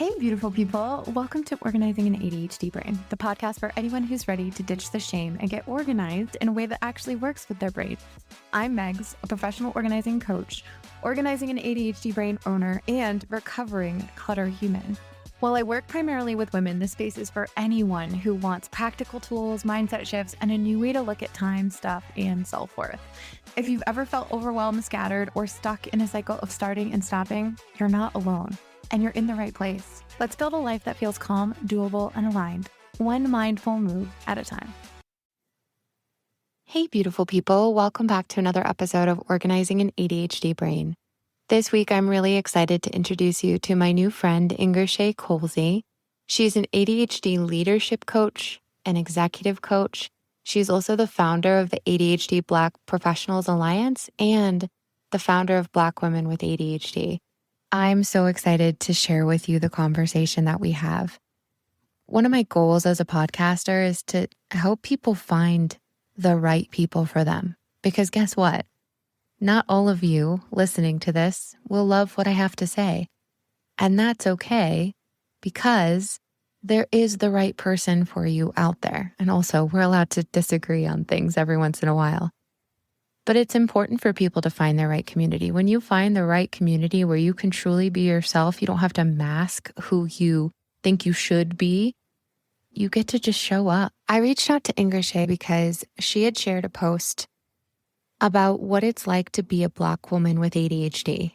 Hey, beautiful people. Welcome to Organizing an ADHD Brain, the podcast for anyone who's ready to ditch the shame and get organized in a way that actually works with their brain. I'm Megs, a professional organizing coach, organizing an ADHD brain owner, and recovering clutter human. While I work primarily with women, this space is for anyone who wants practical tools, mindset shifts, and a new way to look at time, stuff, and self-worth. If you've ever felt overwhelmed, scattered, or stuck in a cycle of starting and stopping, you're not alone. And you're in the right place. Let's build a life that feels calm, doable, and aligned, one mindful move at a time. Hey, beautiful people. Welcome back to another episode of Organizing an ADHD Brain. This week, I'm really excited to introduce you to my new friend, IngerShaye Colzie. She's an ADHD leadership coach, an executive coach. She's also the founder of the ADHD Black Professionals Alliance and the founder of Black Women with ADHD. I'm so excited to share with you the conversation that we have. One of my goals as a podcaster is to help people find the right people for them. Because guess what? Not all of you listening to this will love what I have to say. And that's okay because there is the right person for you out there. And also, we're allowed to disagree on things every once in a while. But it's important for people to find their right community. When you find the right community where you can truly be yourself, you don't have to mask who you think you should be. You get to just show up. I reached out to IngerShaye because she had shared a post about what it's like to be a Black woman with ADHD.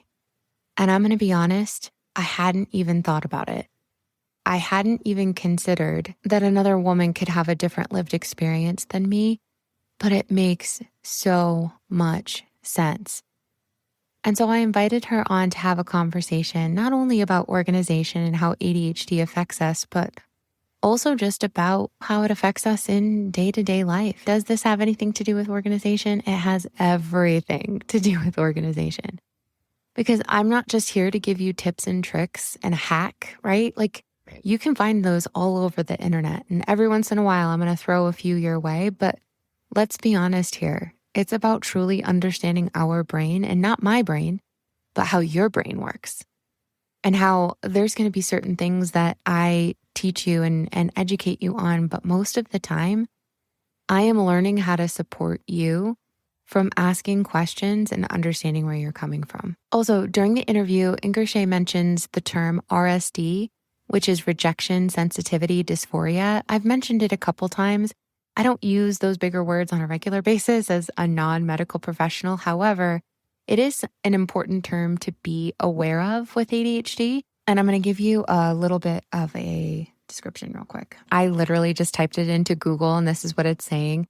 And I'm going to be honest, I hadn't even thought about it. I hadn't even considered that another woman could have a different lived experience than me. But it makes so much sense. And so I invited her on to have a conversation, not only about organization and how ADHD affects us, but also just about how it affects us in day-to-day life. Does this have anything to do with organization? It has everything to do with organization. Because I'm not just here to give you tips and tricks and a hack, right? You can find those all over the internet. And every once in a while, I'm going to throw a few your way, but let's be honest here. It's about truly understanding our brain, and not my brain, but how your brain works. And how there's going to be certain things that I teach you and educate you on, but most of the time, I am learning how to support you from asking questions and understanding where you're coming from. Also, during the interview, IngerShaye mentions the term RSD, which is rejection sensitivity dysphoria. I've mentioned it a couple times. I don't use those bigger words on a regular basis as a non-medical professional. However, it is an important term to be aware of with ADHD. And I'm going to give you a little bit of a description real quick. I literally just typed it into Google and this is what it's saying.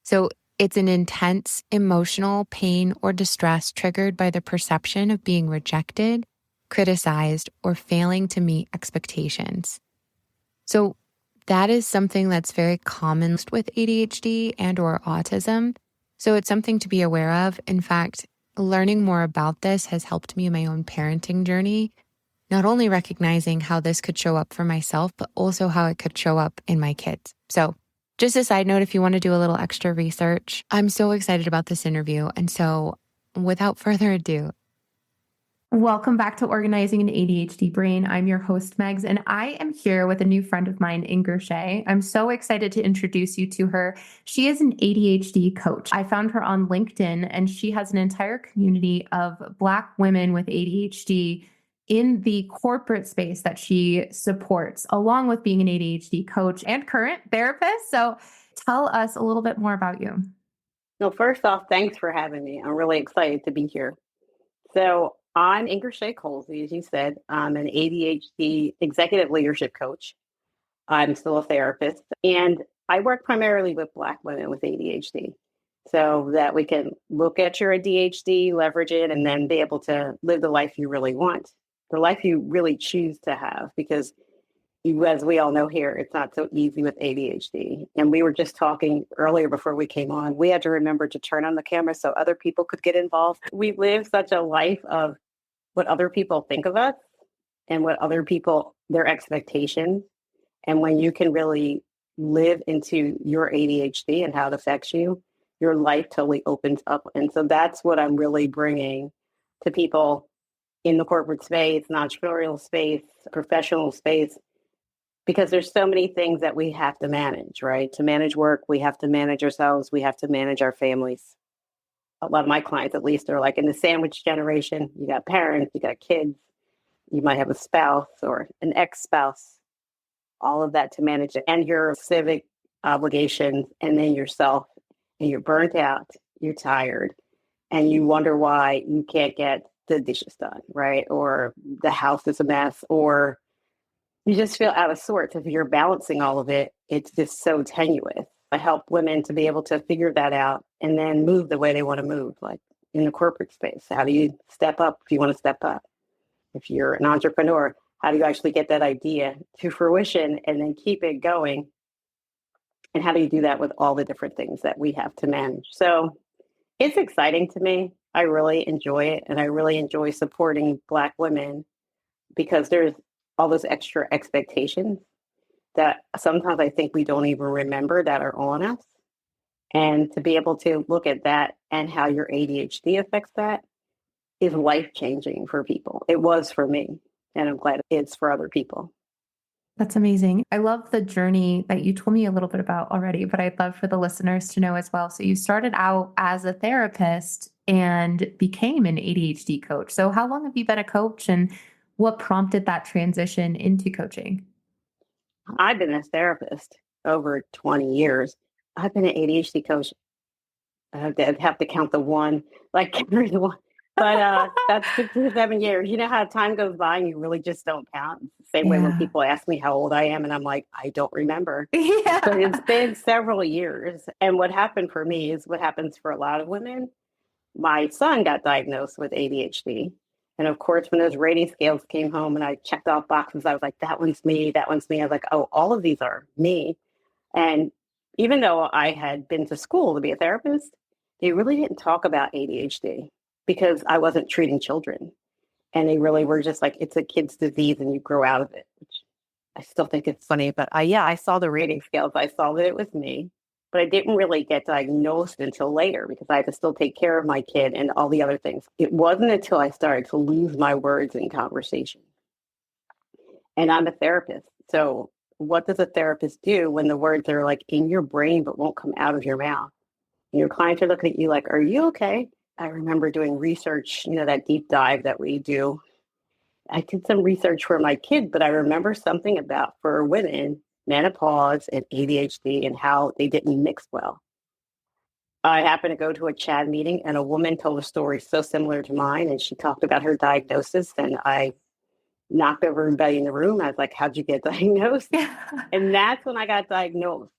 So it's an intense emotional pain or distress triggered by the perception of being rejected, criticized, or failing to meet expectations. So that is something that's very common with ADHD and or autism. So it's something to be aware of. In fact, learning more about this has helped me in my own parenting journey, not only recognizing how this could show up for myself, but also how it could show up in my kids. So just a side note, if you want to do a little extra research, I'm so excited about this interview. And so without further ado, welcome back to Organizing an ADHD Brain. I'm your host, Megs, and I am here with a new friend of mine, IngerShaye. I'm so excited to introduce you to her. She is an ADHD coach. I found her on LinkedIn, and she has an entire community of Black women with ADHD in the corporate space that she supports, along with being an ADHD coach and current therapist. So tell us a little bit more about you. Well, first off, thanks for having me. I'm really excited to be here. So I'm IngerShaye Colzie, as you said. I'm an ADHD executive leadership coach. I'm still a therapist, and I work primarily with Black women with ADHD so that we can look at your ADHD, leverage it, and then be able to live the life you really want, the life you really choose to have, because as we all know here, it's not so easy with ADHD. And we were just talking earlier before we came on, we had to remember to turn on the camera so other people could get involved. We live such a life of what other people think of us and what other people, their expectations. And when you can really live into your ADHD and how it affects you, your life totally opens up. And so that's what I'm really bringing to people in the corporate space, entrepreneurial space, professional space, because there's so many things that we have to manage, right? To manage work, we have to manage ourselves, we have to manage our families. A lot of my clients, at least, are like in the sandwich generation. You got parents, you got kids, you might have a spouse or an ex-spouse, all of that to manage, and your civic obligations, and then yourself, and you're burnt out, you're tired, and you wonder why you can't get the dishes done, right? Or the house is a mess, or you just feel out of sorts. If you're balancing all of it, it's just so tenuous. I help women to be able to figure that out and then move the way they want to move, like in the corporate space. How do you step up if you want to step up? If you're an entrepreneur, how do you actually get that idea to fruition and then keep it going? And how do you do that with all the different things that we have to manage? So it's exciting to me. I really enjoy it. And I really enjoy supporting Black women because there's all those extra expectations that sometimes I think we don't even remember that are on us. And to be able to look at that and how your ADHD affects that is life changing for people. It was for me, and I'm glad it's for other people. That's amazing. I love the journey that you told me a little bit about already, but I'd love for the listeners to know as well. So you started out as a therapist and became an ADHD coach. So how long have you been a coach and what prompted that transition into coaching? I've been a therapist over 20 years. I've been an ADHD coach. I'd have to count the one, like every one. But that's 6 or 7 years. You know how time goes by and you really just don't count. It's the same way when Yeah. people ask me how old I am, and I'm like, I don't remember. But it's Yeah. been several years. And what happened for me is what happens for a lot of women. My son got diagnosed with ADHD. And of course, when those rating scales came home and I checked off boxes, I was like, that one's me, that one's me. I was like, oh, all of these are me. And even though I had been to school to be a therapist, they really didn't talk about ADHD because I wasn't treating children. And they really were just like, it's a kid's disease and you grow out of it, which I still think it's funny. But I saw the rating scales. I saw that it was me, but I didn't really get diagnosed until later because I had to still take care of my kid and all the other things. It wasn't until I started to lose my words in conversation. And I'm a therapist. So what does a therapist do when the words are like in your brain but won't come out of your mouth? And your clients are looking at you like, are you okay? I remember doing research, that deep dive that we do. I did some research for my kid, but I remember something about for women, menopause and ADHD and how they didn't mix well. I happened to go to a CHAD meeting and a woman told a story so similar to mine. And she talked about her diagnosis. And I knocked over everybody in the room. I was like, how'd you get diagnosed? And that's when I got diagnosed.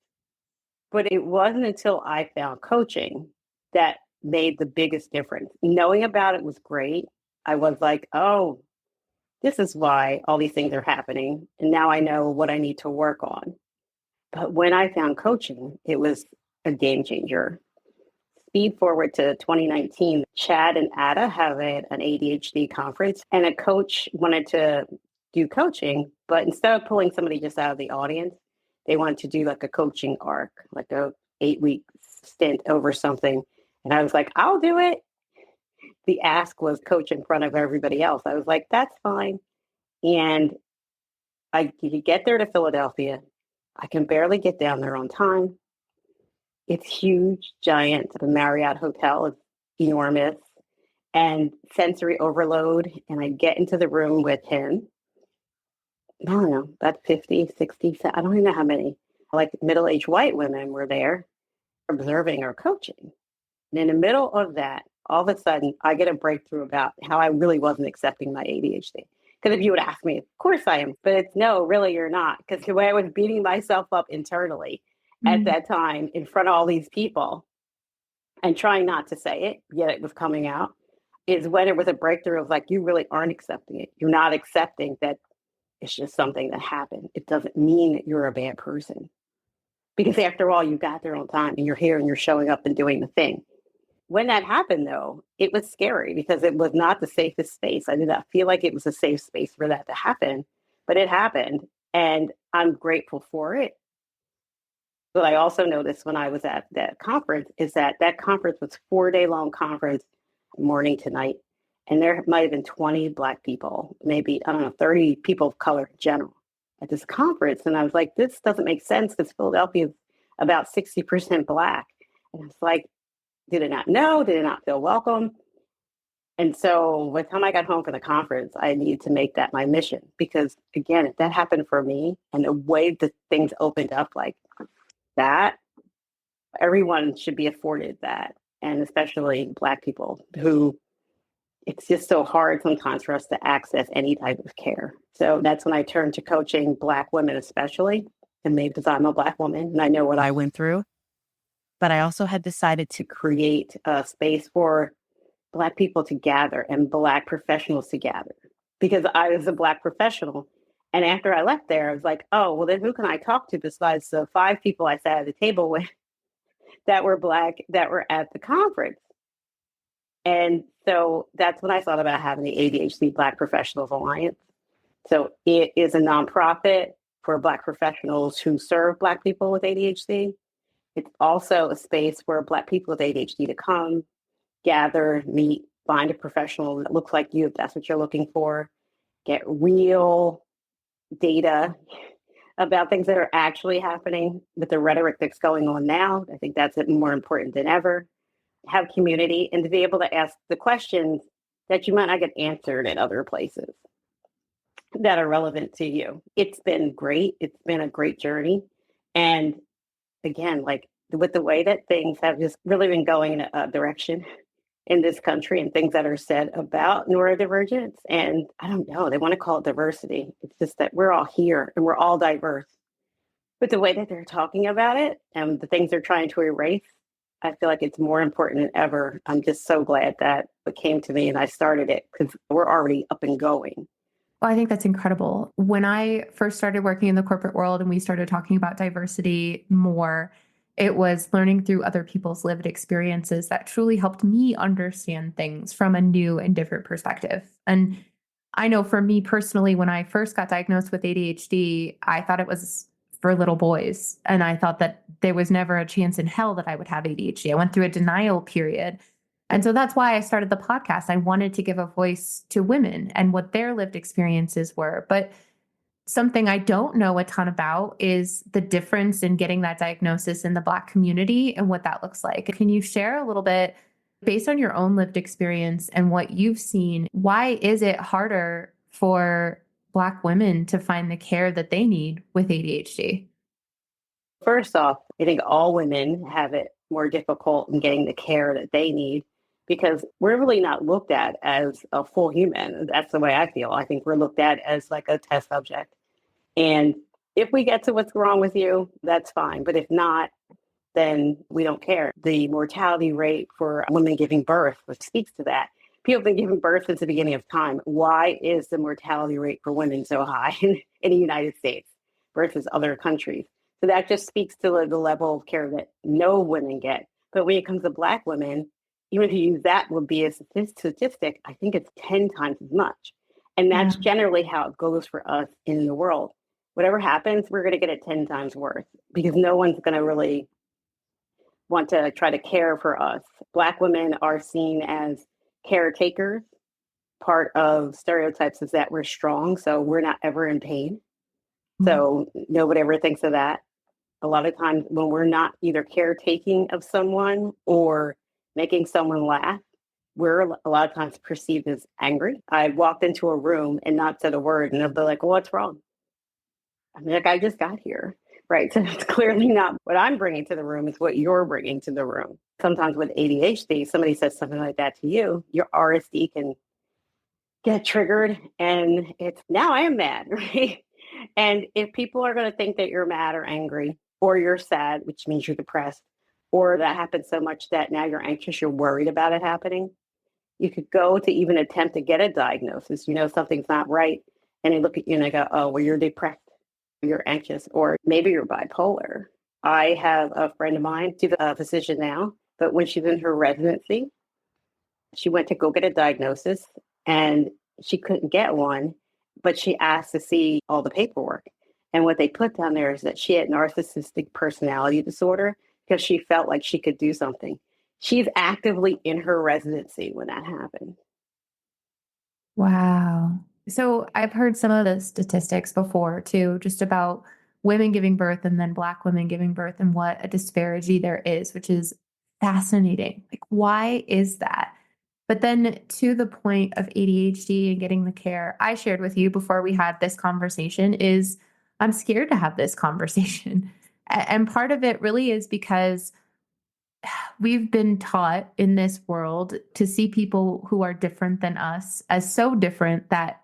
But it wasn't until I found coaching that made the biggest difference. Knowing about it was great. I was like, oh, this is why all these things are happening. And now I know what I need to work on. But when I found coaching, it was a game changer. Speed forward to 2019, Chad and Ada have an ADHD conference, and a coach wanted to do coaching, but instead of pulling somebody just out of the audience, they wanted to do like a coaching arc, like a 8-week stint over something. And I was like, I'll do it. The ask was coach in front of everybody else. I was like, that's fine. And I could get there to Philadelphia. I can barely get down there on time. It's huge, giant. The Marriott hotel is enormous and sensory overload. And I get into the room with him. I don't know, about 50, 60, I don't even know how many, like middle-aged white women were there observing or coaching. And in the middle of that, all of a sudden, I get a breakthrough about how I really wasn't accepting my ADHD. Because if you would ask me, of course I am, but it's no, really you're not. Because the way I was beating myself up internally at that time in front of all these people and trying not to say it, yet it was coming out, is when it was a breakthrough of like, you really aren't accepting it. You're not accepting that it's just something that happened. It doesn't mean that you're a bad person. Because after all, you got there on time and you're here and you're showing up and doing the thing. When that happened, though, it was scary because it was not the safest space. I did not feel like it was a safe space for that to happen, but it happened. And I'm grateful for it. But I also noticed when I was at that conference is that that conference was 4-day long conference, morning to night. And there might have been 20 Black people, maybe, I don't know, 30 people of color in general at this conference. And I was like, this doesn't make sense because Philadelphia is about 60% Black. And I was like, did it not know? Did it not feel welcome? And so by the time I got home from the conference, I needed to make that my mission because, again, if that happened for me and the way that things opened up like that, everyone should be afforded that. And especially Black people who it's just so hard sometimes for us to access any type of care. So that's when I turned to coaching Black women, especially, and maybe because I'm a Black woman and I know what I went through. But I also had decided to create a space for Black people to gather and Black professionals to gather because I was a Black professional. And after I left there, I was like, oh, well, then who can I talk to besides the 5 people I sat at the table with that were Black that were at the conference? And so that's when I thought about having the ADHD Black Professionals Alliance. So it is a nonprofit for Black professionals who serve Black people with ADHD. It's also a space for Black people with ADHD to come, gather, meet, find a professional that looks like you if that's what you're looking for, get real data about things that are actually happening with the rhetoric that's going on now. I think that's more important than ever. Have community and to be able to ask the questions that you might not get answered in other places that are relevant to you. It's been great. It's been a great journey. And again, like with the way that things have just really been going in a direction in this country and things that are said about neurodivergence. And I don't know, they want to call it diversity. It's just that we're all here and we're all diverse. But the way that they're talking about it and the things they're trying to erase, I feel like it's more important than ever. I'm just so glad that it came to me and I started it because we're already up and going. Well, I think that's incredible. When I first started working in the corporate world and we started talking about diversity more, it was learning through other people's lived experiences that truly helped me understand things from a new and different perspective. And I know for me personally, when I first got diagnosed with ADHD, I thought it was for little boys. And I thought that there was never a chance in hell that I would have ADHD. I went through a denial period. And so that's why I started the podcast. I wanted to give a voice to women and what their lived experiences were. But something I don't know a ton about is the difference in getting that diagnosis in the Black community and what that looks like. Can you share a little bit based on your own lived experience and what you've seen? Why is it harder for Black women to find the care that they need with ADHD? First off, I think all women have it more difficult in getting the care that they need because we're really not looked at as a full human. That's the way I feel. I think we're looked at as like a test subject. And if we get to what's wrong with you, that's fine. But if not, then we don't care. The mortality rate for women giving birth, which speaks to that. People have been giving birth since the beginning of time. Why is the mortality rate for women so high in the United States versus other countries? So that just speaks to the level of care that no women get. But when it comes to Black women, even if you use that would be a statistic, I think it's 10 times as much. And that's generally how it goes for us in the world. Whatever happens, we're going to get it 10 times worse because no one's going to really want to try to care for us. Black women are seen as caretakers. Part of stereotypes is that we're strong, so we're not ever in pain. So nobody ever thinks of that. A lot of times when we're not either caretaking of someone or making someone laugh, we're a lot of times perceived as angry. I walked into a room and not said a word, and they'll be like, well, what's wrong? I'm like, I just got here, right? So it's clearly not what I'm bringing to the room, it's what you're bringing to the room. Sometimes with ADHD, somebody says something like that to you, your RSD can get triggered, and it's, now I am mad, right? And if people are going to think that you're mad or angry, or you're sad, which means you're depressed, or that happens so much that now you're anxious, you're worried about it happening, you could go to even attempt to get a diagnosis. You know, something's not right. And they look at you and they go, oh, well, you're depressed, you're anxious, or maybe you're bipolar. I have a friend of mine, she's a physician now, but when she's in her residency, she went to go get a diagnosis and she couldn't get one, but she asked to see all the paperwork. And what they put down there is that she had narcissistic personality disorder because she felt like she could do something. She's actively in her residency when that happened. Wow. So I've heard some of the statistics before too, just about women giving birth and then Black women giving birth and what a disparity there is, which is fascinating. Like, why is that? But then to the point of ADHD and getting the care I shared with you before we had this conversation is I'm scared to have this conversation. And part of it really is because we've been taught in this world to see people who are different than us as so different that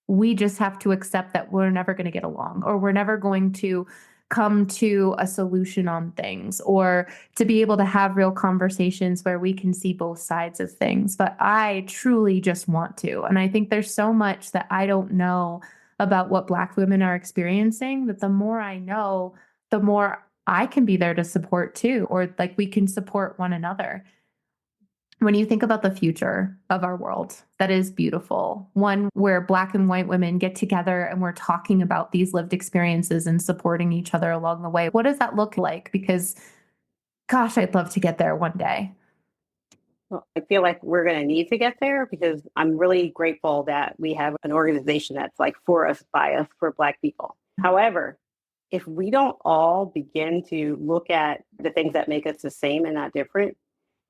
we just have to accept that we're never going to get along or we're never going to come to a solution on things or to be able to have real conversations where we can see both sides of things. But I truly just want to. And I think there's so much that I don't know about what Black women are experiencing that the more I know, the more I can be there to support too, or like we can support one another. When you think about the future of our world, that is beautiful, one where Black and white women get together and we're talking about these lived experiences and supporting each other along the way. What does that look like? Because, gosh, I'd love to get there one day. Well, I feel like we're going to need to get there because I'm really grateful that we have an organization that's like for us, by us, for Black people. However, if we don't all begin to look at the things that make us the same and not different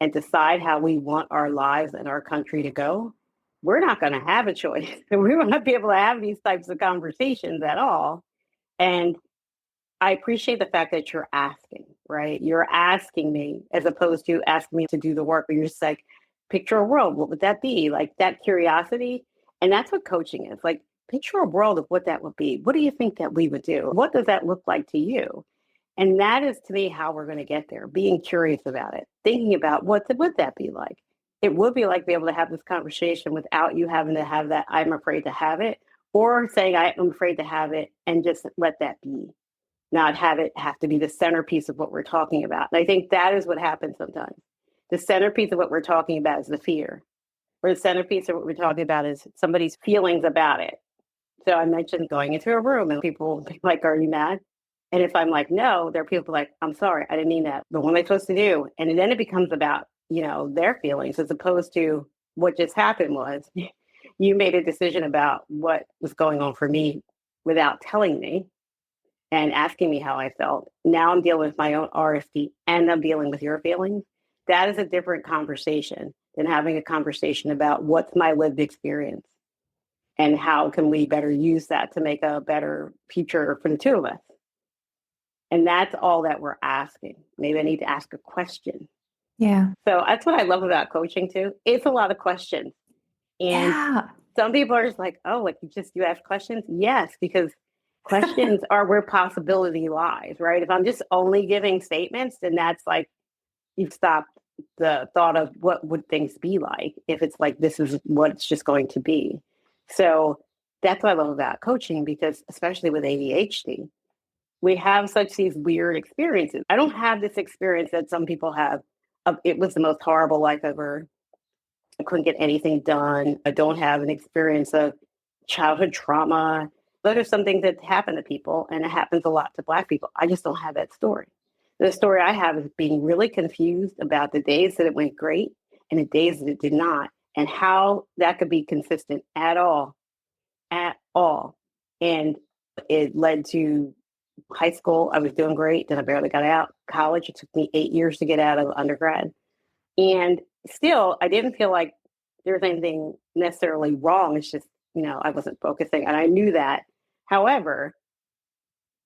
and decide how we want our lives and our country to go, we're not going to have a choice. We will not be able to have these types of conversations at all. And I appreciate the fact that you're asking, right? You're asking me as opposed to asking me to do the work, but you're just like, picture a world. What would that be? Like that curiosity. And that's what coaching is. Like, picture a world of what that would be. What do you think that we would do? What does that look like to you? And that is to me how we're going to get there, being curious about it, thinking about what would that be like? It would be like be able to have this conversation without you having to have that, I'm afraid to have it, or saying I'm afraid to have it and just let that be, not have it have to be the centerpiece of what we're talking about. And I think that is what happens sometimes. The centerpiece of what we're talking about is the fear, or the centerpiece of what we're talking about is somebody's feelings about it. So I mentioned going into a room and people will be like, are you mad? And if I'm like, no, there are people like, I'm sorry, I didn't mean that. But what am I supposed to do? And then it becomes about, their feelings as opposed to what just happened was you made a decision about what was going on for me without telling me and asking me how I felt. Now I'm dealing with my own RFD and I'm dealing with your feelings. That is a different conversation than having a conversation about what's my lived experience and how can we better use that to make a better future for the two of us. And that's all that we're asking. Maybe I need to ask a question. Yeah. So that's what I love about coaching too. It's a lot of questions. And Yeah. some people are just like, oh, like you ask questions? Yes, because questions are where possibility lies, right? If I'm just only giving statements, then that's like you've stopped the thought of what would things be like if it's like this is what it's just going to be. So that's what I love about coaching, because especially with ADHD, we have such these weird experiences. I don't have this experience that some people have. It was the most horrible life ever. I couldn't get anything done. I don't have an experience of childhood trauma. Those are some things that happen to people, and it happens a lot to Black people. I just don't have that story. The story I have is being really confused about the days that it went great and the days that it did not, and how that could be consistent at all. And it led to high school. I was doing great. Then I barely got out. College, it took me 8 years to get out of undergrad. And still, I didn't feel like there was anything necessarily wrong. It's just, I wasn't focusing, and I knew that. However,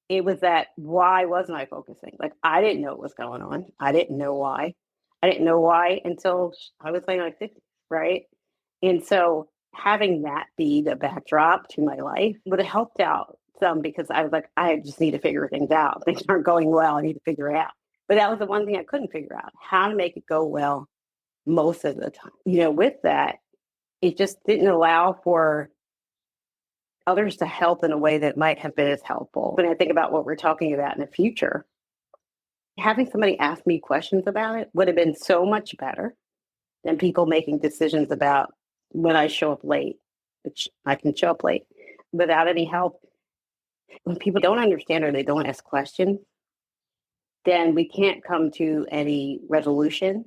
it was that, why wasn't I focusing? Like, I didn't know what was going on. I didn't know why. I didn't know why until I was like 50, right? And so having that be the backdrop to my life would have helped out some, because I was like, I just need to figure things out. Things aren't going well. I need to figure it out. But that was the one thing I couldn't figure out, how to make it go well most of the time. With that, it just didn't allow for others to help in a way that might have been as helpful. When I think about what we're talking about in the future, having somebody ask me questions about it would have been so much better than people making decisions about when I show up late, which I can show up late without any help. When people don't understand or they don't ask questions, then we can't come to any resolution.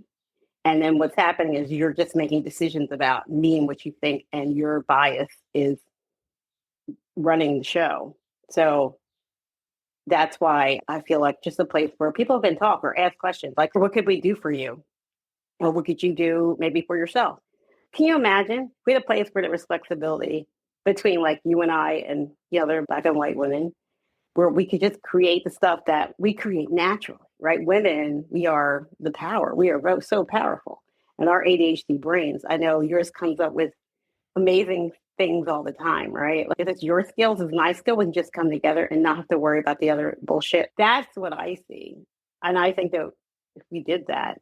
And then what's happening is you're just making decisions about me and what you think, and your bias is running the show. So that's why I feel like just a place where people can talk or ask questions like, what could we do for you? Or what could you do maybe for yourself? Can you imagine? We had a place where there was flexibility between like you and I and the other Black and white women, where we could just create the stuff that we create naturally, right? Women, we are the power. We are both so powerful. And our ADHD brains, I know yours comes up with amazing things all the time, right? Like if it's your skills, it's my skill, we can just come together and not have to worry about the other bullshit. That's what I see. And I think that if we did that,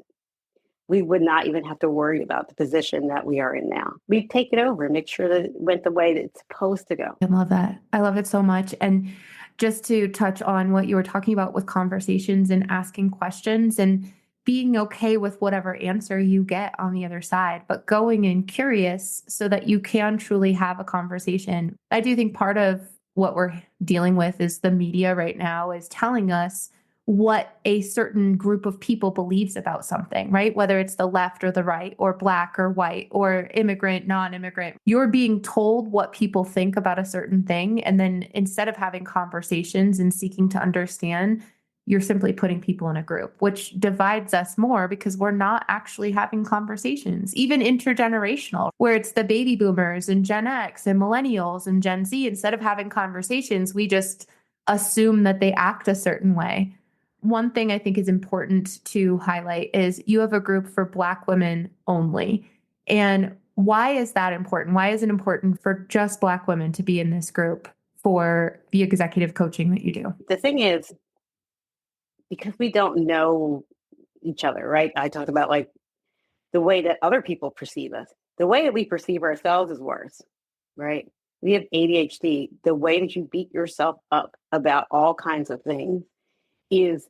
we would not even have to worry about the position that we are in now. We'd take it over and make sure that it went the way that it's supposed to go. I love that. I love it so much. And just to touch on what you were talking about with conversations and asking questions and being okay with whatever answer you get on the other side, but going in curious so that you can truly have a conversation. I do think part of what we're dealing with is the media right now is telling us what a certain group of people believes about something, right? Whether it's the left or the right or black or white or immigrant, non-immigrant, you're being told what people think about a certain thing. And then instead of having conversations and seeking to understand, you're simply putting people in a group, which divides us more because we're not actually having conversations, even intergenerational, where it's the baby boomers and Gen X and millennials and Gen Z. Instead of having conversations, we just assume that they act a certain way. One thing I think is important to highlight is you have a group for Black women only. And why is that important? Why is it important for just Black women to be in this group for the executive coaching that you do? The thing is, because we don't know each other, right? I talked about like the way that other people perceive us. The way that we perceive ourselves is worse, right? We have ADHD. The way that you beat yourself up about all kinds of things is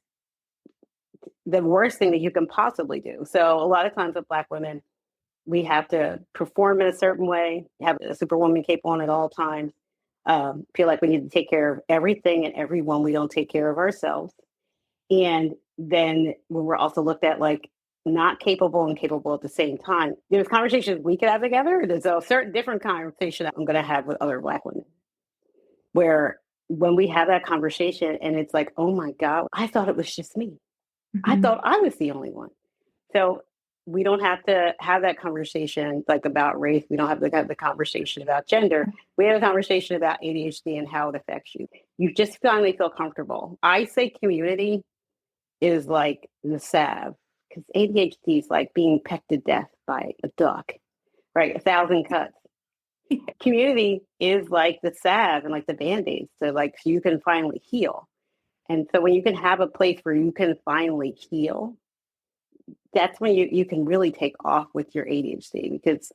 the worst thing that you can possibly do. So a lot of times with Black women, we have to perform in a certain way, have a superwoman cape on at all times, feel like we need to take care of everything and everyone. We don't take care of ourselves. And then when we're also looked at like not capable and capable at the same time, there's conversations we could have together. There's a certain different conversation that I'm going to have with other Black women, where when we have that conversation and it's like, oh my God, I thought it was just me. I thought I was the only one. So we don't have to have that conversation like about race. We don't have to have the conversation about gender. We have a conversation about ADHD and how it affects you. You just finally feel comfortable. I say community is like the salve, because ADHD is like being pecked to death by a duck, right? 1,000 cuts. Community is like the salve and like the Band-Aids. So like so you can finally heal. And so when you can have a place where you can finally heal, that's when you can really take off with your ADHD, because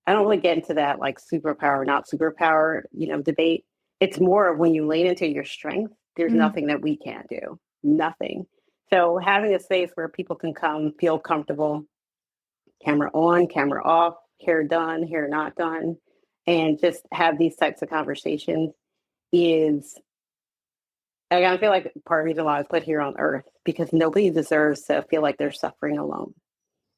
I don't really get into that like superpower, not superpower, debate. It's more of when you lean into your strength, there's nothing that we can't do. Nothing. So having a space where people can come, feel comfortable, camera on, camera off, hair done, hair not done, and just have these types of conversations is, I feel like part of the reason why I was put here on earth, because nobody deserves to feel like they're suffering alone.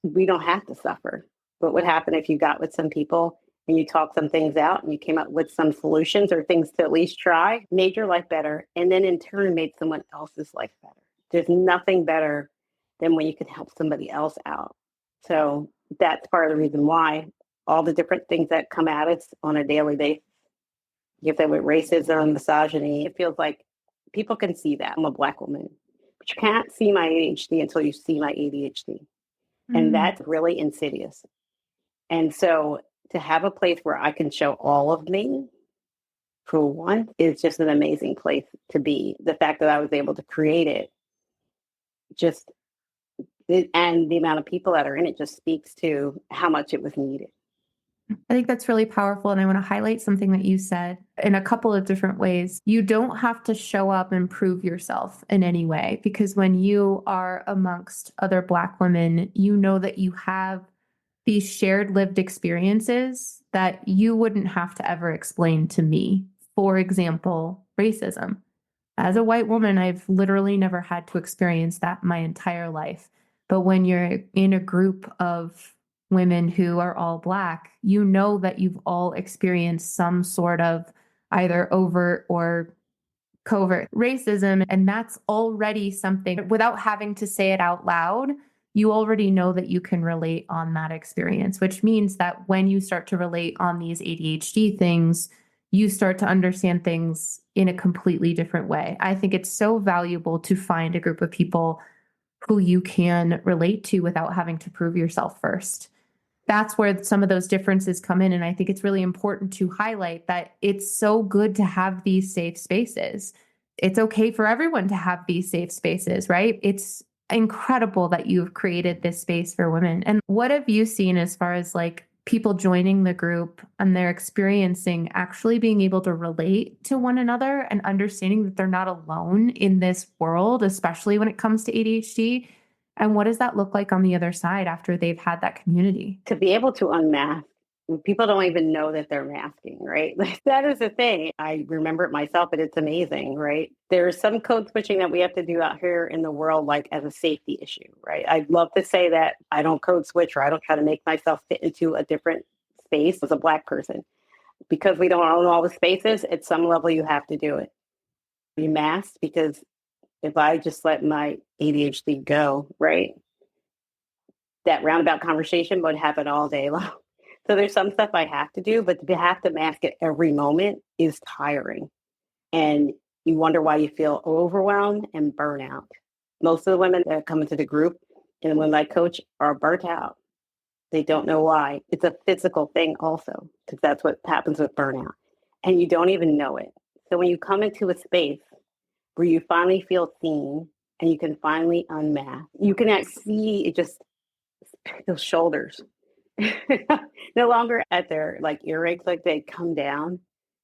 We don't have to suffer. What would happen if you got with some people and you talked some things out and you came up with some solutions or things to at least try, made your life better, and then in turn made someone else's life better? There's nothing better than when you can help somebody else out. So that's part of the reason why all the different things that come at us on a daily basis, you have that with racism, misogyny, it feels like people can see that. I'm a Black woman, but you can't see my ADHD until you see my ADHD. And that's really insidious. And so to have a place where I can show all of me, for one, is just an amazing place to be. The fact that I was able to create it, and the amount of people that are in it just speaks to how much it was needed. I think that's really powerful. And I want to highlight something that you said in a couple of different ways. You don't have to show up and prove yourself in any way, because when you are amongst other Black women, you know that you have these shared lived experiences that you wouldn't have to ever explain to me. For example, racism. As a white woman, I've literally never had to experience that my entire life. But when you're in a group of women who are all Black, you know that you've all experienced some sort of either overt or covert racism. And that's already something without having to say it out loud. You already know that you can relate on that experience, which means that when you start to relate on these ADHD things, you start to understand things in a completely different way. I think it's so valuable to find a group of people who you can relate to without having to prove yourself first. That's where some of those differences come in. And I think it's really important to highlight that it's so good to have these safe spaces. It's okay for everyone to have these safe spaces, right? It's incredible that you've created this space for women. And what have you seen as far as like people joining the group and they're experiencing actually being able to relate to one another and understanding that they're not alone in this world, especially when it comes to ADHD? And what does that look like on the other side after they've had that community? To be able to unmask, people don't even know that they're masking, right? That is the thing. I remember it myself, but it's amazing, right? There's some code switching that we have to do out here in the world, like as a safety issue, right? I'd love to say that I don't code switch or I don't try to make myself fit into a different space as a Black person. Because we don't own all the spaces, at some level you have to do it. You mask because if I just let my ADHD go, right, that roundabout conversation would happen all day long. So there's some stuff I have to do, but to have to mask it every moment is tiring. And you wonder why you feel overwhelmed and burnout. Most of the women that come into the group and when I coach are burnt out. They don't know why. It's a physical thing also, because that's what happens with burnout. And you don't even know it. So when you come into a space where you finally feel seen and you can finally unmask, you can see it just those shoulders no longer at their like earaches, like they come down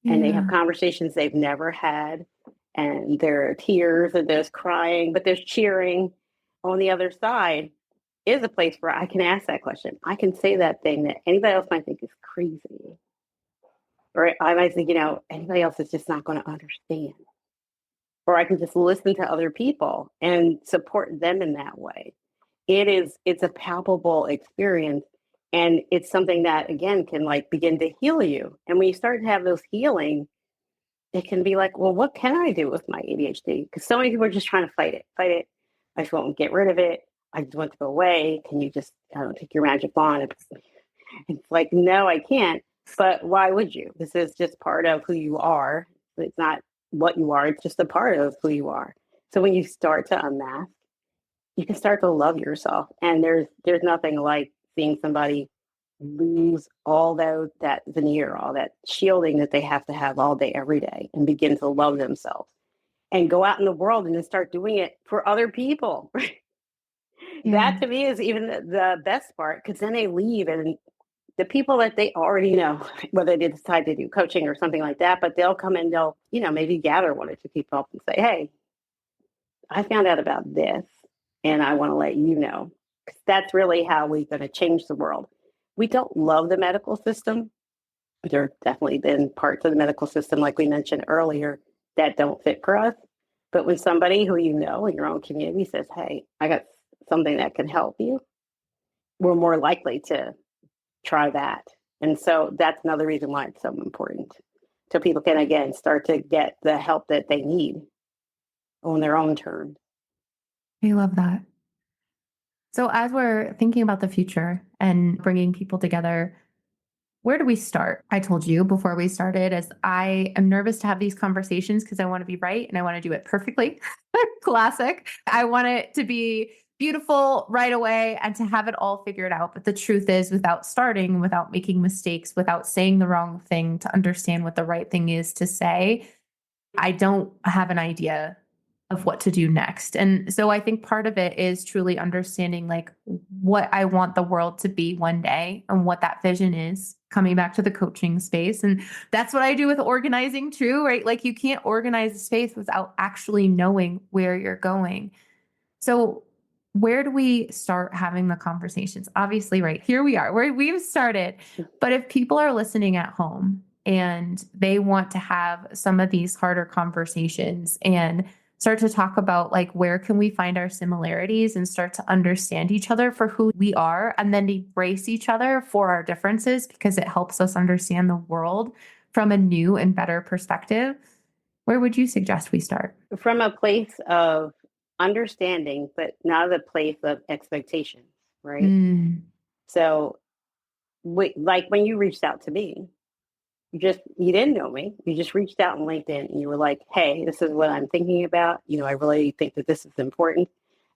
and they have conversations they've never had, and there are tears and there's crying, but there's cheering. On the other side is a place where I can ask that question. I can say that thing that anybody else might think is crazy, or I might think, anybody else is just not going to understand. Or I can just listen to other people and support them in that way. It's a palpable experience. And it's something that, again, can like begin to heal you. And when you start to have those healing, it can be like, well, what can I do with my ADHD? Because so many people are just trying to fight it. I just won't get rid of it. I just want to go away. Can you just, take your magic wand? It's like, no, I can't. But why would you? This is just part of who you are. It's not what you are. It's just a part of who you are. So when you start to unmask, you can start to love yourself. And there's nothing like seeing somebody lose all that veneer, all that shielding that they have to have all day, every day, and begin to love themselves and go out in the world and then start doing it for other people. That to me is even the best part, because then they leave and the people that they already know, whether they decide to do coaching or something like that, but they'll come and they'll, maybe gather one or two people up and say, hey, I found out about this and I want to let you know. That's really how we're going to change the world. We don't love the medical system. There have definitely been parts of the medical system, like we mentioned earlier, that don't fit for us. But when somebody who you know in your own community says, hey, I got something that can help you, we're more likely to try that. And so that's another reason why it's so important. So people can, again, start to get the help that they need on their own terms. I love that. So as we're thinking about the future and bringing people together, where do we start? I told you before we started, as I am nervous to have these conversations because I want to be right and I want to do it perfectly. Classic. I want it to be beautiful right away and to have it all figured out. But the truth is, without starting, without making mistakes, without saying the wrong thing to understand what the right thing is to say, I don't have an idea of what to do next. And so I think part of it is truly understanding like what I want the world to be one day and what that vision is, coming back to the coaching space. And that's what I do with organizing too, right? Like you can't organize a space without actually knowing where you're going. So where do we start having the conversations? Obviously, right here we are, where we've started. But if people are listening at home and they want to have some of these harder conversations and start to talk about like, where can we find our similarities and start to understand each other for who we are, and then embrace each other for our differences, because it helps us understand the world from a new and better perspective. Where would you suggest we start? From a place of understanding, but not a place of expectations, right? So, like when you reached out to me, you didn't know me. You just reached out on LinkedIn and you were like, hey, this is what I'm thinking about. I really think that this is important.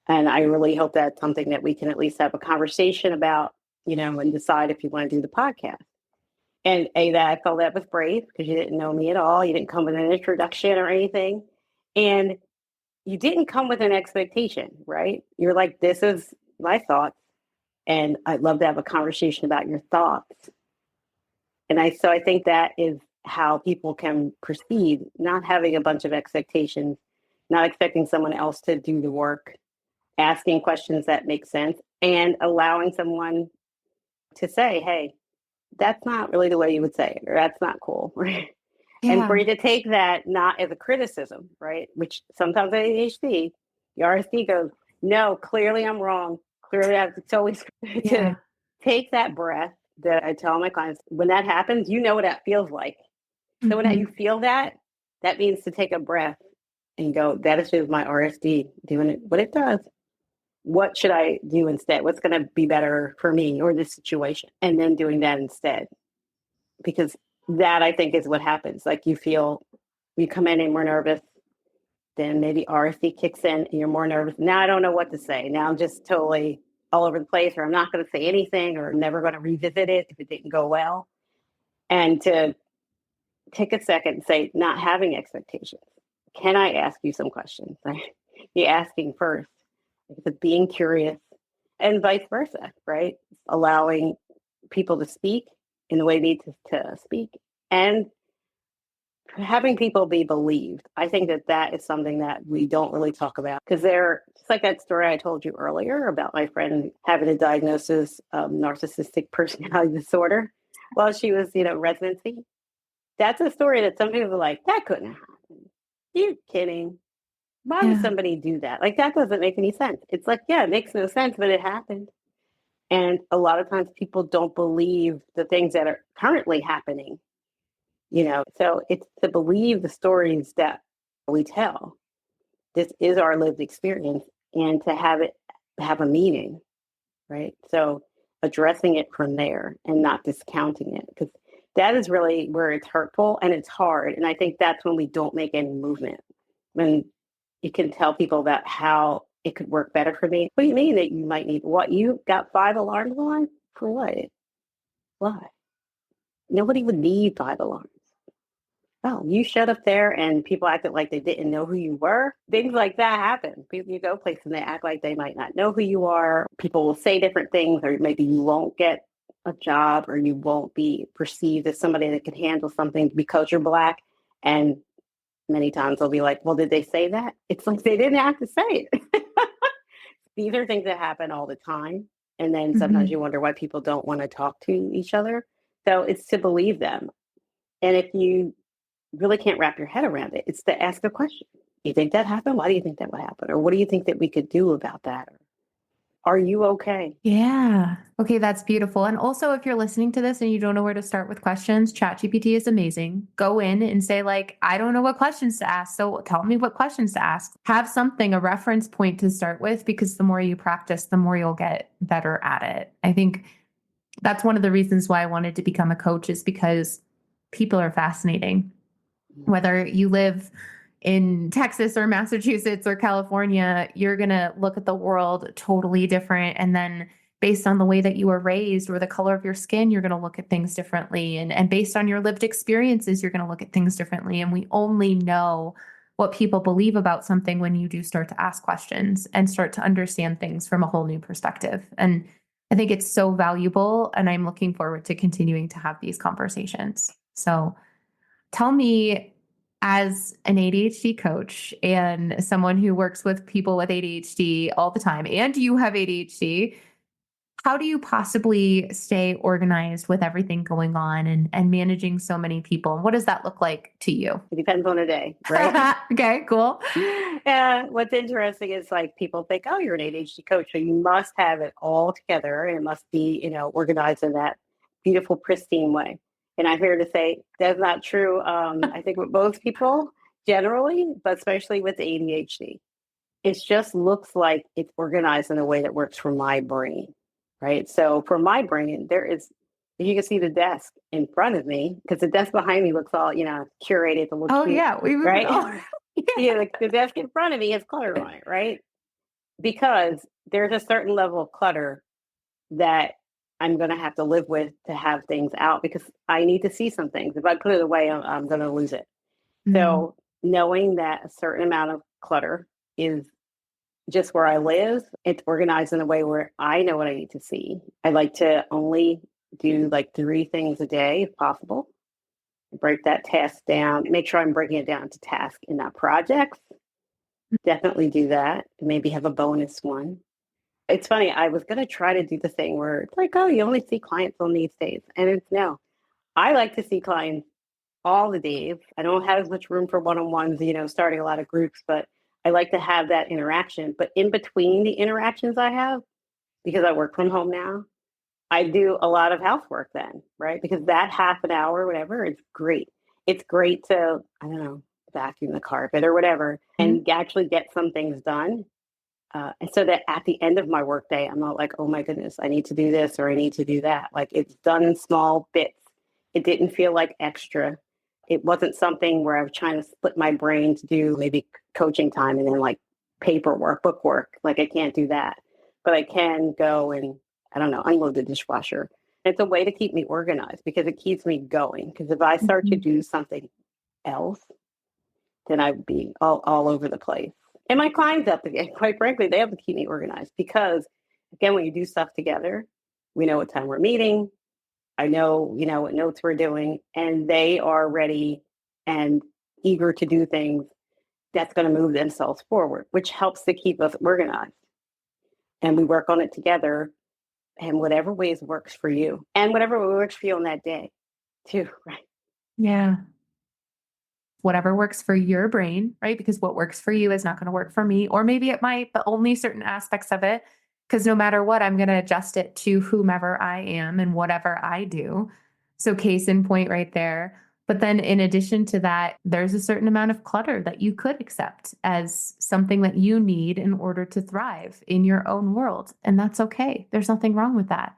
And I really hope that's something that we can at least have a conversation about, and decide if you want to do the podcast. And that I felt that was brave because you didn't know me at all. You didn't come with an introduction or anything. And you didn't come with an expectation, right? You're like, this is my thoughts. And I'd love to have a conversation about your thoughts. And I think that is how people can proceed, not having a bunch of expectations, not expecting someone else to do the work, asking questions that make sense, and allowing someone to say, hey, that's not really the way you would say it, or that's not cool. Right? Yeah. And for you to take that not as a criticism, right? Which sometimes ADHD, the RSD goes, no, clearly I'm wrong. Clearly I have to always to take that breath that I tell my clients, when that happens, you know what that feels like. So when you feel that means to take a breath and go, that is just my RSD doing it, what it does. What should I do instead? What's going to be better for me or this situation? And then doing that instead. Because that, I think, is what happens. Like you come in and we're nervous, then maybe RSD kicks in and you're more nervous. Now I don't know what to say. Now I'm just totally all over the place, or I'm not going to say anything, or never going to revisit it if it didn't go well. And to take a second and say, not having expectations. Can I ask you some questions? Be asking first, being curious, and vice versa, right? Allowing people to speak in the way they need to speak, and having people be believed. I think that is something that we don't really talk about, because just like that story I told you earlier about my friend having a diagnosis of narcissistic personality disorder while she was, residency. That's a story that some people are like, that couldn't happen. You're kidding. Why would somebody do that? Like, that doesn't make any sense. It's like, yeah, it makes no sense, but it happened. And a lot of times people don't believe the things that are currently happening, So it's to believe the stories that we tell. This is our lived experience, and to have it have a meaning, right? So addressing it from there and not discounting it, because that is really where it's hurtful and it's hard. And I think that's when we don't make any movement. When you can tell people about how it could work better for me. What do you mean that you might need what? You got 5 alarms on? For what? Why? Nobody would need 5 alarms. Oh, you showed up there and people acted like they didn't know who you were. Things like that happen. People, you go places and they act like they might not know who you are. People will say different things, or maybe you won't get a job, or you won't be perceived as somebody that can handle something because you're Black. And many times they'll be like, well, did they say that? It's like they didn't have to say it. These are things that happen all the time. And then sometimes you wonder why people don't want to talk to each other. So it's to believe them. And if you really can't wrap your head around it, it's to ask a question. You think that happened? Why do you think that would happen? Or what do you think that we could do about that? Or, are you okay? Yeah. Okay, that's beautiful. And also, if you're listening to this and you don't know where to start with questions, ChatGPT is amazing. Go in and say, like, I don't know what questions to ask, so tell me what questions to ask. Have something, a reference point to start with, because the more you practice, the more you'll get better at it. I think that's one of the reasons why I wanted to become a coach, is because people are fascinating. Whether you live in Texas or Massachusetts or California, you're going to look at the world totally different. And then based on the way that you were raised or the color of your skin, you're going to look at things differently. And based on your lived experiences, you're going to look at things differently. And we only know what people believe about something when you do start to ask questions and start to understand things from a whole new perspective. And I think it's so valuable. And I'm looking forward to continuing to have these conversations. So tell me, as an ADHD coach and someone who works with people with ADHD all the time, and you have ADHD, How do you possibly stay organized with everything going on and managing so many people? And what does that look like to you? It depends on the day, right? Okay, cool. And what's interesting is like people think, oh, you're an ADHD coach, so you must have it all together and it must be, organized in that beautiful, pristine way. And I'm here to say that's not true. I think with most people generally, but especially with ADHD, it just looks like it's organized in a way that works for my brain, right? So for my brain, you can see the desk in front of me because the desk behind me looks all, curated to look Oh cute, yeah, we would right? all. Yeah, like the desk in front of me has clutter on it, right? Because there's a certain level of clutter that I'm going to have to live with to have things out because I need to see some things. If I put it away, I'm going to lose it. Mm, So knowing that a certain amount of clutter is just where I live, it's organized in a way where I know what I need to see. I like to only do like 3 things a day if possible. Break that task down, make sure I'm breaking it down to tasks and not projects. Definitely do that. Maybe have a bonus one. It's funny, I was going to try to do the thing where it's like, oh, you only see clients on these days. And it's no, I like to see clients all the days. I don't have as much room for one-on-ones, starting a lot of groups, but I like to have that interaction. But in between the interactions I have, because I work from home now, I do a lot of housework then, right? Because that half an hour, whatever, is great. It's great to, I don't know, vacuum the carpet or whatever, mm, and actually get some things done. And so that at the end of my workday, I'm not like, oh my goodness, I need to do this or I need to do that. Like it's done in small bits. It didn't feel like extra. It wasn't something where I was trying to split my brain to do maybe coaching time and then like paperwork, bookwork. Like I can't do that, but I can go and I don't know, unload the dishwasher. It's a way to keep me organized because it keeps me going. Because if I start to mhm. do something else, then I'd be all over the place. And my clients have to get, quite frankly, they have to keep me organized because, again, when you do stuff together, we know what time we're meeting. I know, what notes we're doing, and they are ready and eager to do things that's going to move themselves forward, which helps to keep us organized. And we work on it together and whatever ways works for you and whatever works for you on that day too, right? Yeah. Whatever works for your brain, right? Because what works for you is not going to work for me, or maybe it might, but only certain aspects of it. Because no matter what, I'm going to adjust it to whomever I am and whatever I do. So, case in point right there. But then, in addition to that, there's a certain amount of clutter that you could accept as something that you need in order to thrive in your own world. And that's okay. There's nothing wrong with that.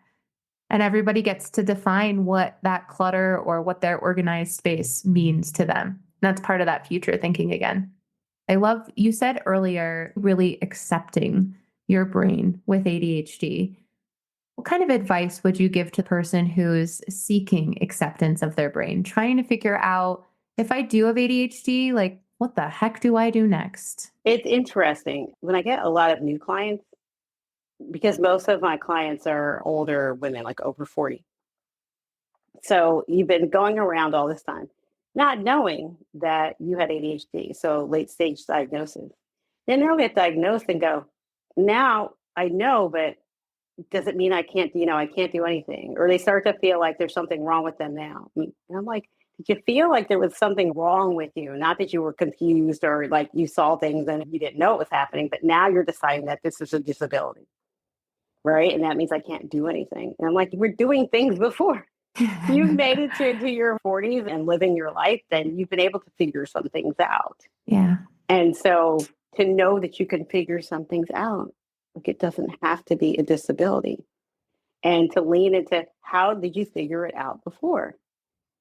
And everybody gets to define what that clutter or what their organized space means to them. That's part of that future thinking again. I love you said earlier, really accepting your brain with ADHD. What kind of advice would you give to a person who's seeking acceptance of their brain, trying to figure out if I do have ADHD, like what the heck do I do next? It's interesting. When I get a lot of new clients, because most of my clients are older women, like over 40. So you've been going around all this time, not knowing that you had ADHD, so late stage diagnosis. Then they'll get diagnosed and go, now I know, but does it mean I can't, I can't do anything? Or they start to feel like there's something wrong with them now. And I'm like, did you feel like there was something wrong with you? Not that you were confused or like you saw things and you didn't know it was happening, but now you're deciding that this is a disability, right? And that means I can't do anything. And I'm like, we're doing things before. You've made it to your 40s and living your life, then you've been able to figure some things out. Yeah. And so to know that you can figure some things out, like it doesn't have to be a disability. And to lean into how did you figure it out before?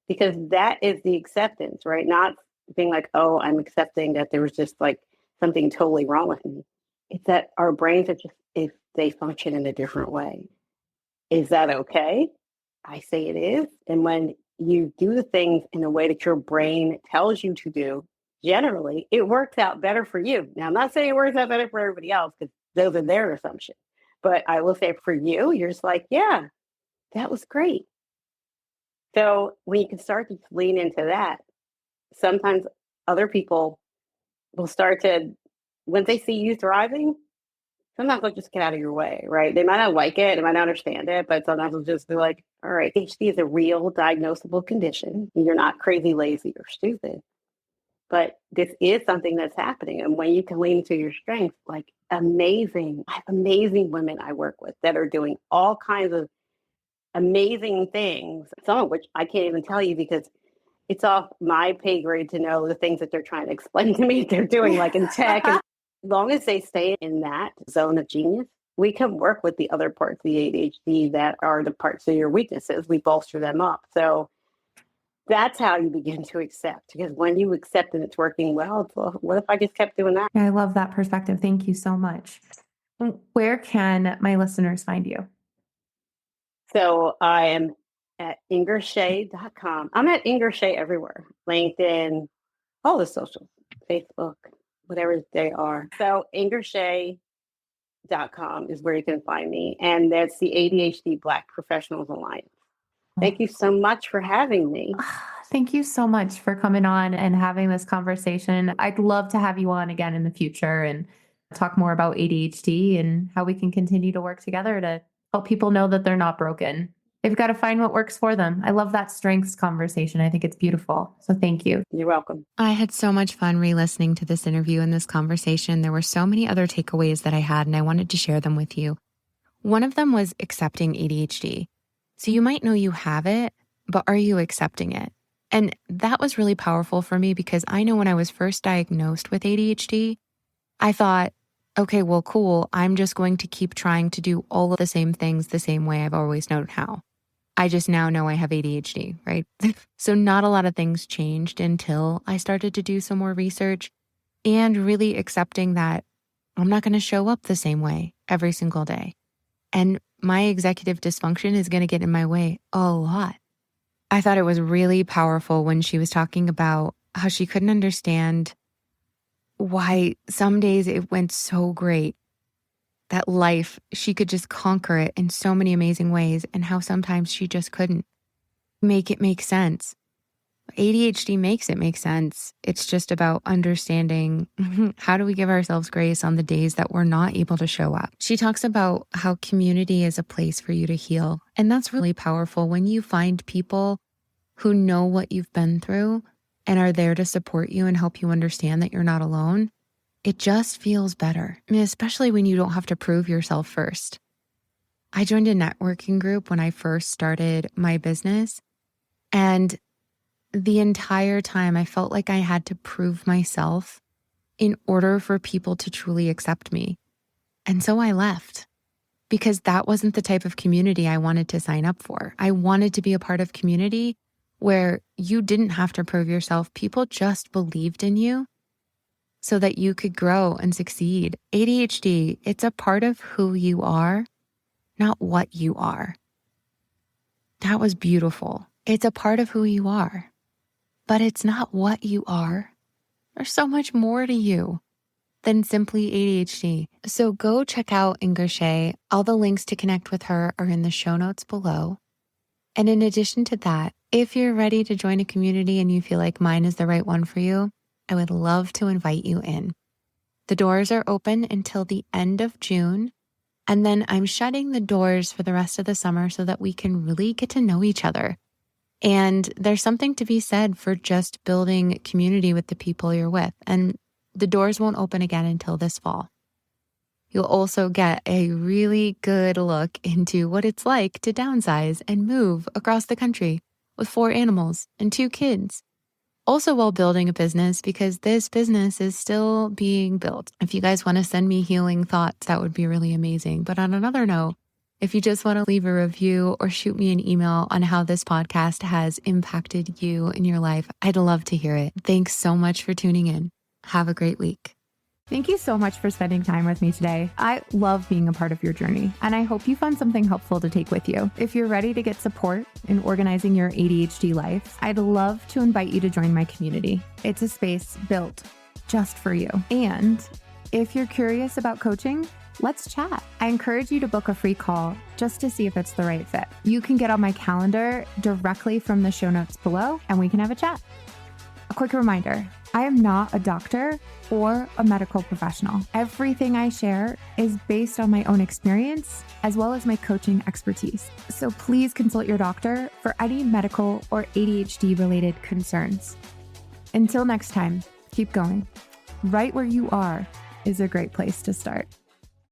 Because that is the acceptance, right? Not being like, oh, I'm accepting that there was just like something totally wrong with me. It's that our brains are just, if they function in a different way. Is that okay? I say it is. And when you do the things in a way that your brain tells you to do, generally, it works out better for you. Now, I'm not saying it works out better for everybody else because those are their assumptions. But I will say for you, you're just like, yeah, that was great. So when you can start to lean into that, sometimes other people will start to, when they see you thriving, sometimes they'll just get out of your way, right? They might not like it, they might not understand it, but sometimes they'll just be like, all right, ADHD is a real diagnosable condition. You're not crazy, lazy, or stupid. But this is something that's happening. And when you can lean into your strengths, like I have amazing women I work with that are doing all kinds of amazing things, some of which I can't even tell you because it's off my pay grade to know the things that they're trying to explain to me they're doing, like in tech. And as long as they stay in that zone of genius, we can work with the other parts of the ADHD that are the parts of your weaknesses. We bolster them up. So that's how you begin to accept, because when you accept and it's working well, it's, well, what if I just kept doing that? I love that perspective. Thank you so much. Where can my listeners find you? So I am at IngerShaye.com. I'm at IngerShaye everywhere. LinkedIn, all the socials, Facebook, whatever they are. So IngerShaye.com is where you can find me. And that's the ADHD Black Professionals Alliance. Thank you so much for having me. Thank you so much for coming on and having this conversation. I'd love to have you on again in the future and talk more about ADHD and how we can continue to work together to help people know that they're not broken. They've got to find what works for them. I love that strengths conversation. I think it's beautiful. So thank you. You're welcome. I had so much fun re-listening to this interview and this conversation. There were so many other takeaways that I had, and I wanted to share them with you. One of them was accepting ADHD. So you might know you have it, but are you accepting it? And that was really powerful for me because I know when I was first diagnosed with ADHD, I thought, okay, well, cool. I'm just going to keep trying to do all of the same things the same way I've always known how. I just now know I have ADHD, right? So not a lot of things changed until I started to do some more research and really accepting that I'm not going to show up the same way every single day. And my executive dysfunction is going to get in my way a lot. I thought it was really powerful when she was talking about how she couldn't understand why some days it went so great, that life, she could just conquer it in so many amazing ways, and how sometimes she just couldn't make it make sense. ADHD makes it make sense. It's just about understanding how do we give ourselves grace on the days that we're not able to show up. She talks about how community is a place for you to heal. And that's really powerful when you find people who know what you've been through and are there to support you and help you understand that you're not alone. It just feels better. I mean, especially when you don't have to prove yourself first. I joined a networking group when I first started my business, and the entire time I felt like I had to prove myself in order for people to truly accept me. And so I left because that wasn't the type of community I wanted to sign up for. I wanted to be a part of community where you didn't have to prove yourself. People just believed in you so that you could grow and succeed. ADHD, it's a part of who you are, not what you are. That was beautiful. It's a part of who you are. But it's not what you are. There's so much more to you than simply ADHD. So go check out IngerShaye. All the links to connect with her are in the show notes below. And in addition to that, if you're ready to join a community and you feel like mine is the right one for you, I would love to invite you in. The doors are open until the end of June. And then I'm shutting the doors for the rest of the summer so that we can really get to know each other. And there's something to be said for just building community with the people you're with. And the doors won't open again until this fall. You'll also get a really good look into what it's like to downsize and move across the country with 4 animals and 2 kids. Also while building a business, because this business is still being built. If you guys want to send me healing thoughts, that would be really amazing. But on another note, if you just want to leave a review or shoot me an email on how this podcast has impacted you in your life, I'd love to hear it. Thanks so much for tuning in. Have a great week. Thank you so much for spending time with me today. I love being a part of your journey, and I hope you found something helpful to take with you. If you're ready to get support in organizing your ADHD life, I'd love to invite you to join my community. It's a space built just for you. And if you're curious about coaching, let's chat. I encourage you to book a free call just to see if it's the right fit. You can get on my calendar directly from the show notes below, and we can have a chat. A quick reminder, I am not a doctor or a medical professional. Everything I share is based on my own experience as well as my coaching expertise. So please consult your doctor for any medical or ADHD related concerns. Until next time, keep going. Right where you are is a great place to start.